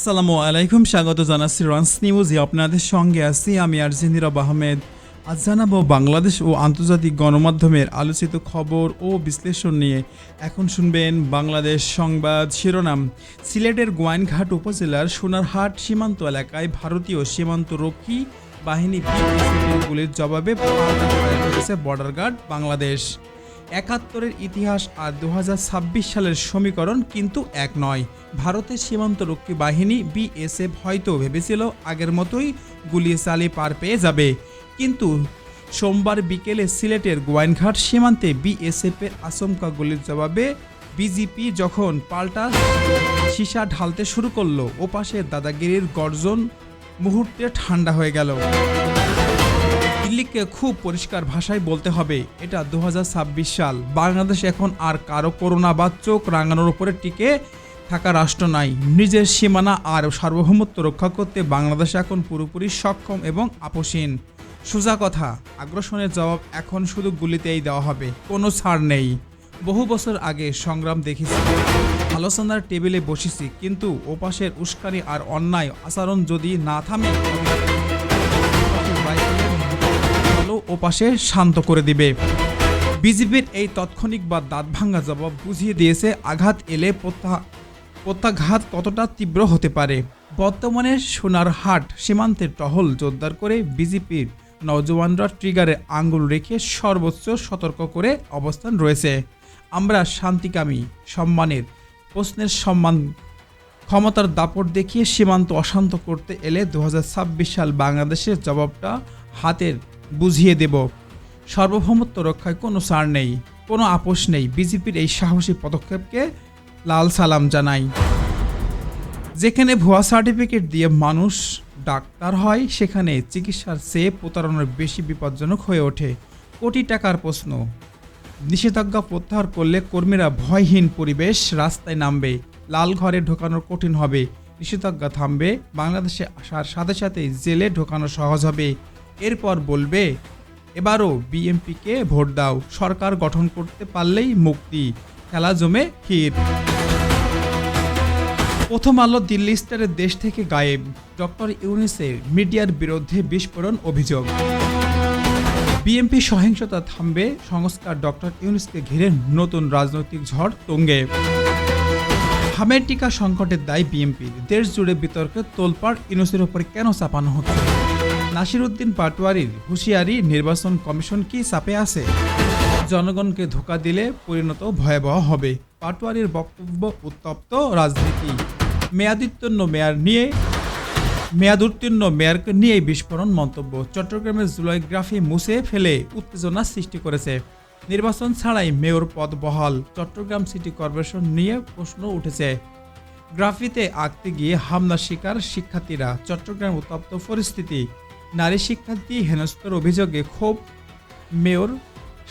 আসসালামু আলাইকুম, স্বাগত জানাচ্ছি রান্স নিউজে। আপনাদের সঙ্গে আছি আমি আরজে নীরব আহমেদ। আজ জানাবো বাংলাদেশ ও আন্তর্জাতিক গণমাধ্যমের আলোচিত খবর ও বিশ্লেষণ নিয়ে। এখন শুনবেন বাংলাদেশ সংবাদ শিরোনাম। সিলেটের গোয়াইনঘাট উপজেলার সোনারহাট সীমান্ত এলাকায় ভারতীয় সীমান্তরক্ষী বাহিনী বিএসএফের গুলির জবাবে পাল্টা ফায়ার করেছে বর্ডার গার্ড বাংলাদেশ। ৭১-এর ইতিহাস আর ২০২৬ সালের সমীকরণ কিন্তু এক নয়। ভারতের সীমান্তরক্ষী বাহিনী বিএসএফ হয়তো ভেবেছিল আগের মতোই গুলি চালিয়ে পার পেয়ে যাবে, কিন্তু সোমবার বিকেলে সিলেটের গোয়াইনঘাট সীমান্তে বিএসএফের আচমকা গুলির জবাবে বিজিপি যখন পাল্টা সীসা ঢালতে শুরু করলো, ওপাশে দাদাগিরির গর্জন মুহূর্তে ঠান্ডা হয়ে গেল। দিল্লিকে খুব পরিষ্কার ভাষায় বলতে হবে, এটা ২০২৬ সাল। বাংলাদেশ এখন আর কারো করোনা বা চোখ রাঙানোর উপরে টিকে থাকা রাষ্ট্র নাই। নিজের সীমানা আর সার্বভৌমত্ব রক্ষা করতে বাংলাদেশ এখন পুরোপুরি সক্ষম এবং আপোষহীন। সোজা কথা, আগ্রাসনের জবাব এখন শুধু গুলিতেই দেওয়া হবে, কোনো ছাড় নেই। বহু বছর আগে সংগ্রাম দেখেছি, আলোচনার টেবিলে বসেছি, কিন্তু ওপাশের উস্কানি আর অন্যায় আচরণ যদি না থামে ওপাশে শান্ত করে দিবে। বিজেপির এই তাৎক্ষণিক বা দাঁত ভাঙ্গা জবাব বুঝিয়ে দিয়েছে আঘাত এলে প্রত্যাঘাত কতটা তীব্র হতে পারে। বর্তমানে সোনারহাট সীমান্তে টহল জোরদার করে বিজেপির নওজওয়ানরা ট্রিগারে আঙ্গুল রেখে সর্বোচ্চ সতর্ক করে অবস্থান রয়েছে। আমরা শান্তিকামী, সম্মানের প্রশ্নের সম্মান ক্ষমতার দাপট দেখিয়ে সীমান্ত অশান্ত করতে এলে ২০২৬ সাল বাংলাদেশের জবাবটা হাতের বুঝিয়ে দেব। সার্বভৌমত্ব রক্ষায় কোনো ছাড় নেই, কোনো আপোষ নেই। বিজেপির এই সাহসী পদক্ষেপকে লাল সালাম জানাই। যেখানে ভুয়া সার্টিফিকেট দিয়ে মানুষ ডাক্তার হয়, সেখানে চিকিৎসার চেয়ে প্রতারণার বেশি বিপজ্জনক হয়ে ওঠে। কোটি টাকার প্রশ্ন। নিষেধাজ্ঞা প্রত্যাহার করলে কর্মীরা ভয়হীন পরিবেশ রাস্তায় নামবে, লাল ঘরে ঢোকানো কঠিন হবে। নিষেধাজ্ঞা থামবে, বাংলাদেশে আসার সাথে সাথেই জেলে ঢোকানো সহজ হবে। এরপর বলবে, এবারও বিএনপিকে ভোট দাও, সরকার গঠন করতে পারলেই মুক্তি, খেলা জমে ক্ষীর। প্রথম আলো দিল্লি স্টারের দেশ থেকে গায়েব, ডক্টর ইউনূসের মিডিয়ার বিরুদ্ধে বিস্ফোরণ অভিযোগ। বিএনপি সহিংসতা থামবে, সংস্কার ডক্টর ইউনূসকে ঘিরে নতুন রাজনৈতিক ঝড় তুঙ্গে। হামের টিকা সংকটের দায় বিএনপির, দেশ জুড়ে বিতর্কে তোলপাড়, ইউনূসের উপরে কেন চাপানো হচ্ছে? নাসিরউদ্দিন পাটোয়ারির হুঁশিয়ারি, নির্বাচন কমিশন কি চাপে আছে? জনগণকে ধোঁকা দিলে পরিণত ভয়াবহ হবে। পাটোয়ারির বক্তব্য উত্তপ্ত রাজনীতি। মেয়াদোত্তীর্ণ মেয়রকে নিয়ে বিস্ফোরণ মন্তব্য। চট্টগ্রামের জুলাইগ্রাফি মুছে ফেলে উত্তেজনা সৃষ্টি করেছে। নির্বাচন ছাড়াই মেয়র পদ বহাল। চট্টগ্রাম সিটি কর্পোরেশন নিয়ে প্রশ্ন উঠেছে। গ্রাফিতে আঁকতে গিয়ে হামলার শিকার শিক্ষার্থীরা। চট্টগ্রাম উত্তপ্ত পরিস্থিতি। নারী শিক্ষার্থী হেনস্থার অভিযোগে ক্ষোভ। মেয়র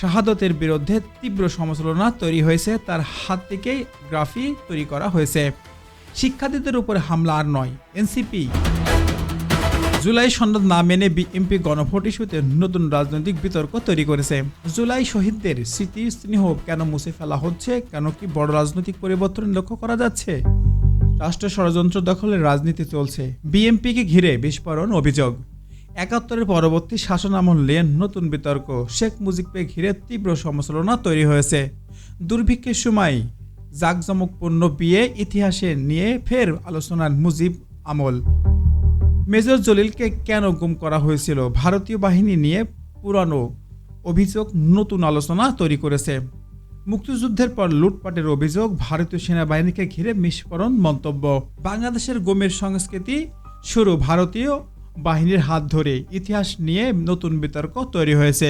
শাহাদতের বিরুদ্ধে তীব্র সমালোচনা তৈরি হয়েছে, তার হাত থেকেই গ্রাফি তৈরি করা হয়েছে। শিক্ষার্থীদের উপরে হামলা আর নয়। এনসিপি জুলাই সনদ না মেনে বিএনপি গণভোট ইস্যুতে নতুন রাজনৈতিক বিতর্ক তৈরি করেছে। জুলাই শহীদদের স্মৃতি স্নেহ কেন মুছে ফেলা হচ্ছে? কেন কি বড় রাজনৈতিক পরিবর্তন লক্ষ্য করা যাচ্ছে? রাষ্ট্র ষড়যন্ত্র দখলের রাজনীতি চলছে। বিএনপিকে ঘিরে বিস্ফোরণ অভিযোগ। ৭১-এর পরবর্তী শাসনামলে নতুন বিতর্ক। শেখ মুজিবকে ঘিরে তীব্র সমালোচনা তৈরি হয়েছে। দুর্ভিক্ষের সময় জাঁকজমকপূর্ণ বিয়ে ইতিহাসে নিয়ে ফের আলোচনার মুজিব আমল। মেজর জলিলকে কেন গুম করা হয়েছিল? ভারতীয় বাহিনী নিয়ে পুরানো অভিযোগ নতুন আলোচনা তৈরি করেছে। মুক্তিযুদ্ধের পর লুটপাটের অভিযোগ। ভারতীয় সেনাবাহিনীকে ঘিরে বিস্ফোরণ মন্তব্য। বাংলাদেশের গুমের সংস্কৃতি শুরু ভারতীয় বাহিনীর হাত ধরে, ইতিহাস নিয়ে নতুন বিতর্ক তৈরি হয়েছে।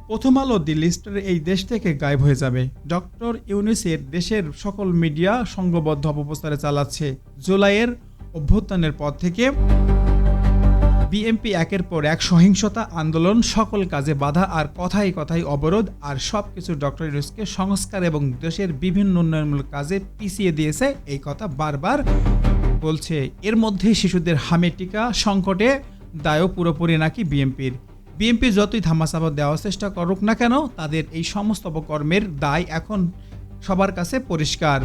প্রথম আলো দিল্লি স্টার এই দেশ থেকে গায়েব হয়ে যাবে। ডক্টর ইউনূসের দেশের সকল মিডিয়া সংঘবদ্ধ অপপ্রচারে চালাচ্ছে। জুলাইয়ের অভ্যুত্থানের পর থেকে বিএনপি একের পর এক সহিংসতা, আন্দোলন, সকল কাজে বাধা আর কথায় কথায় অবরোধ, আর সবকিছু ডক্টর ইউনূসকে সংস্কার এবং দেশের বিভিন্ন উন্নয়নমূলক কাজে পিছিয়ে দিয়েছে, এই কথা বারবার বলছে। এর মধ্যে শিশুদের হামের টিকা সংকটে দায়ও পুরোপুরি নাকি বিএনপির। বিএনপি যতই ধামাচাপা দেওয়ার চেষ্টা করুক না কেন, তাদের এই সমস্ত অপকর্মের দায় এখন সবার কাছে পরিষ্কার।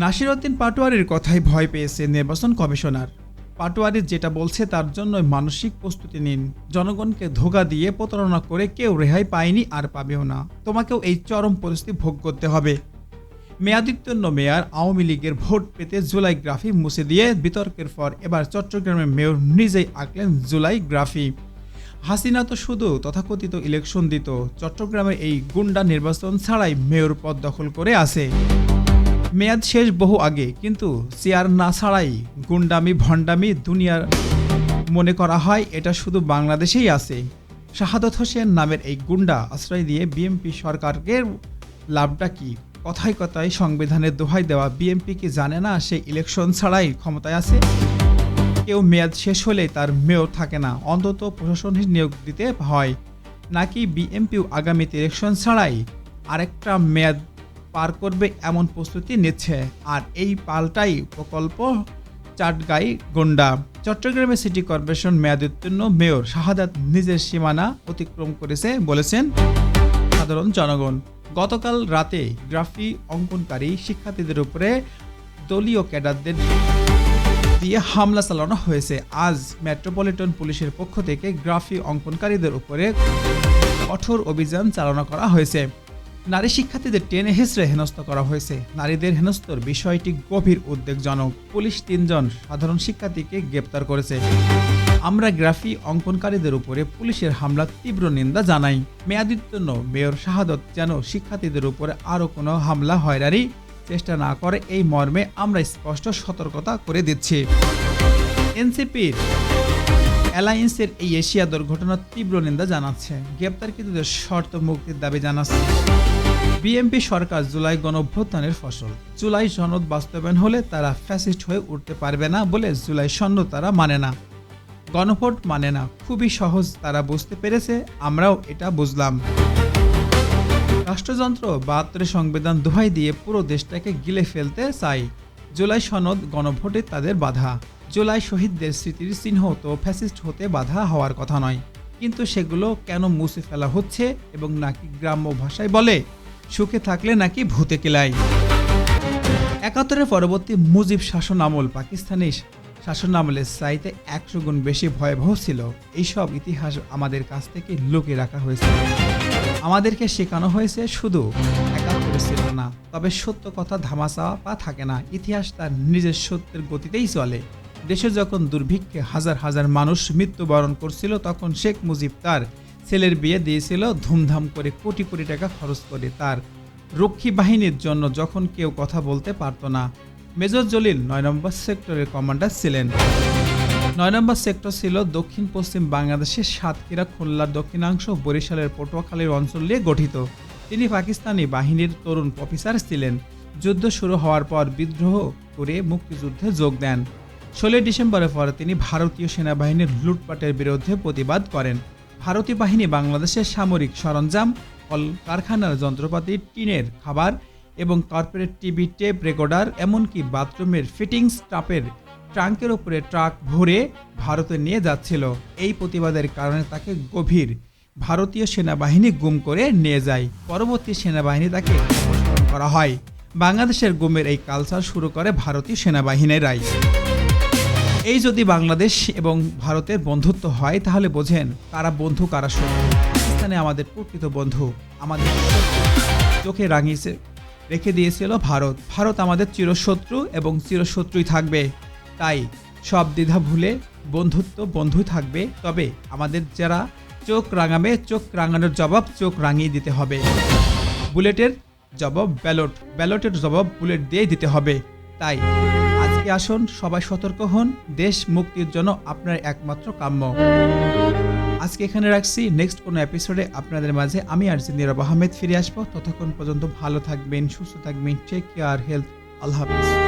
নাসির উদ্দিন পাটোয়ারির কথায় ভয় পেয়েছে নির্বাচন কমিশনার। পাটোয়ারি যেটা বলছে তার জন্য মানসিক প্রস্তুতি নিন। জনগণকে ধোঁকা দিয়ে প্রতারণা করে কেউ রেহাই পায়নি আর পাবেও না। তোমাকেও এই চরম পরিস্থিতি ভোগ করতে হবে। মেয়াদোত্তীর্ণ মেয়র আওয়ামী লীগের ভোট পেতে জুলাই গ্রাফি মুছে দিয়ে বিতর্কের পর এবার চট্টগ্রামের মেয়র নিজেই আঁকলেন জুলাই গ্রাফি। হাসিনা তো শুধু তথাকথিত ইলেকশন দিত, চট্টগ্রামের এই গুন্ডা নির্বাচন ছাড়াই মেয়র পদ দখল করে আছে। মেয়াদ শেষ বহু আগে, কিন্তু চেয়ার না ছাড়াই গুন্ডামি ভণ্ডামি দুনিয়ার মনে করা হয় এটা শুধু বাংলাদেশেই আছে। শাহাদত হোসেন নামের এই গুন্ডা আশ্রয় দিয়ে বিএনপি সরকারকে লাভটা কি? কথায় কথায় সংবিধানের দোহাই দেওয়া বিএনপি কি জানে না সে ইলেকশন ছাড়াই ক্ষমতায় আছে? কেউ মেয়াদ শেষ হলে তার মেয়র থাকে না, অন্তত প্রশাসনিক নিয়োগ দিতে হয়। নাকি বিএনপিও আগামীতে ইলেকশন ছাড়াই আরেকটা মেয়াদ পার করবে এমন প্রস্তুতি নিচ্ছে? আর এই পাল্টাই প্রকল্প চাটগাই গুন্ডা। চট্টগ্রামে সিটি কর্পোরেশন মেয়াদোত্তীর্ণ মেয়র শাহাদাত নিজের সীমানা অতিক্রম করেছে বলেছেন সাধারণ জনগণ। গতকাল রাতে গ্রাফি অঙ্কনকারী শিক্ষার্থীদের উপরে দলীয় ক্যাডারদের দিয়ে হামলা চালানো হয়েছে। আজ মেট্রোপলিটন পুলিশের পক্ষ থেকে গ্রাফি অঙ্কনকারীদের উপরে কঠোর অভিযান চালনা করা হয়েছে। নারী শিক্ষার্থীদের টেনে হেঁচড়ে হেনস্থ করা হয়েছে। নারীদের হেনস্থর বিষয়টি গভীর উদ্বেগজনক। পুলিশ 3 জন সাধারণ শিক্ষার্থীকে গ্রেপ্তার করেছে। আমরা গ্রাফি অঙ্কনকারীদের উপরে পুলিশের হামলার তীব্র নিন্দা জানাই। মেয়াদোত্তীর্ণ মেয়র শাহাদত যেন শিক্ষার্থীদের উপরে আরও কোনো হামলা হয়রানি চেষ্টা না করে এই মর্মে আমরা স্পষ্ট সতর্কতা করে দিচ্ছি। এনসিপির অ্যালায়েন্সের এই এশিয়া দুর্ঘটনার তীব্র নিন্দা জানাচ্ছে। গ্রেপ্তারকৃতদের শর্ত মুক্তির দাবি জানাচ্ছে। বিএনপি সরকার জুলাই গণঅভ্যুত্থানের ফসল। জুলাই সনদ বাস্তবায়ন হলে তারা ফ্যাসিস্ট হয়ে উঠতে পারবে না বলে জুলাই সনদ তারা মানে না, গণভোট মানে না। খুবই সহজ, তারা বুঝতে পেরেছে, আমরাও এটা বুঝলাম। রাষ্ট্রযন্ত্র 72 সংবিধান দোহাই দিয়ে পুরো দেশটাকে গিলে ফেলতে চাই। জুলাই সনদ গণভোটে তাদের বাধা। জুলাই শহীদদের স্মৃতির চিহ্ন তো ফ্যাসিস্ট হতে বাধা হওয়ার কথা নয়, কিন্তু সেগুলো কেন মুছে ফেলা হচ্ছে? এবং নাকি গ্রাম্য ভাষায় বলে সুখে থাকলে নাকি ভূতে কিলাই। 71-এর পরবর্তী মুজিব শাসন আমল পাকিস্তানি শাসন আমলের চাইতে 100 গুণ বেশি ভয়াবহ ছিল। এইসব ইতিহাস আমাদের কাছ থেকে লুকিয়ে রাখা হয়েছে। আমাদেরকে শেখানো হয়েছে শুধু 71 ছিল না। তবে সত্য কথা ধামাচাপা থাকে না। ইতিহাস তার নিজের সত্যের গতিতেই চলে। দেশে যখন দুর্ভিক্ষে হাজার হাজার মানুষ মৃত্যুবরণ করছিল, তখন শেখ মুজিব তার ছেলের বিয়ে দিয়েছিল ধুমধাম করে, কোটি কোটি টাকা খরচ করে। তার রক্ষী বাহিনীর জন্য যখন কেউ কথা বলতে পারত না। মেজর জলিল 9 নম্বর সেক্টরের কমান্ডার ছিলেন। 9 নম্বর সেক্টর ছিল দক্ষিণ পশ্চিম বাংলাদেশের সাতক্ষীরা, খুলনার দক্ষিণাংশ, বরিশালের পটুয়াখালীর অঞ্চল নিয়ে গঠিত। তিনি পাকিস্তানি বাহিনীর তরুণ অফিসার ছিলেন। যুদ্ধ শুরু হওয়ার পর বিদ্রোহ করে মুক্তিযুদ্ধে যোগ দেন। 16 ডিসেম্বরের পর তিনি ভারতীয় সেনাবাহিনীর লুটপাটের বিরুদ্ধে প্রতিবাদ করেন। ভারতীয় বাহিনী বাংলাদেশের সামরিক সরঞ্জাম, কারখানার যন্ত্রপাতি, টিনের খাবার এবং কর্পোরেট টিভি, টেপ রেকর্ডার, এমনকি বাথরুমের ফিটিংস ট্রাপের ট্রাঙ্কের উপরে ট্রাক ভরে ভারতে নিয়ে যাচ্ছিল। এই প্রতিবাদের কারণে তাকে গভীর ভারতীয় সেনাবাহিনী গুম করে নিয়ে যায়। পরবর্তী সেনাবাহিনী তাকে অপসারণ করা হয়। বাংলাদেশের গুমের এই কালচার শুরু করে ভারতীয় সেনাবাহিনীরাই। এই যদি বাংলাদেশ এবং ভারতের বন্ধুত্ব হয়, তাহলে বোঝেন কারা বন্ধু কারা শত্রু। পাকিস্তানে আমাদের প্রকৃত বন্ধু, আমাদের চোখে রাঙিয়েছে রেখে দিয়েছিল ভারত। ভারত আমাদের চিরশত্রু এবং চিরশত্রুই থাকবে। তাই সব দ্বিধা ভুলে বন্ধুত্ব বন্ধুই থাকবে। তবে আমাদের যারা চোখ রাঙাবে, চোখ রাঙানোর জবাব চোখ রাঙিয়ে দিতে হবে। বুলেটের জবাব ব্যালট, ব্যালটের জবাব বুলেট দিয়ে দিতে হবে। তাই আজকে আসুন সবাই সতর্ক হন। দেশ মুক্তির জন্য আপনার একমাত্র কাম্য। আজকে এখানে রাখছি। নেক্সট কোনো এপিসোডে আপনাদের মাঝে আমি আর নীরব আহমেদ ফিরে আসবো। ততক্ষণ পর্যন্ত ভালো থাকবেন, সুস্থ থাকবেন। Take care, health. আল্লাহ হাফিজ।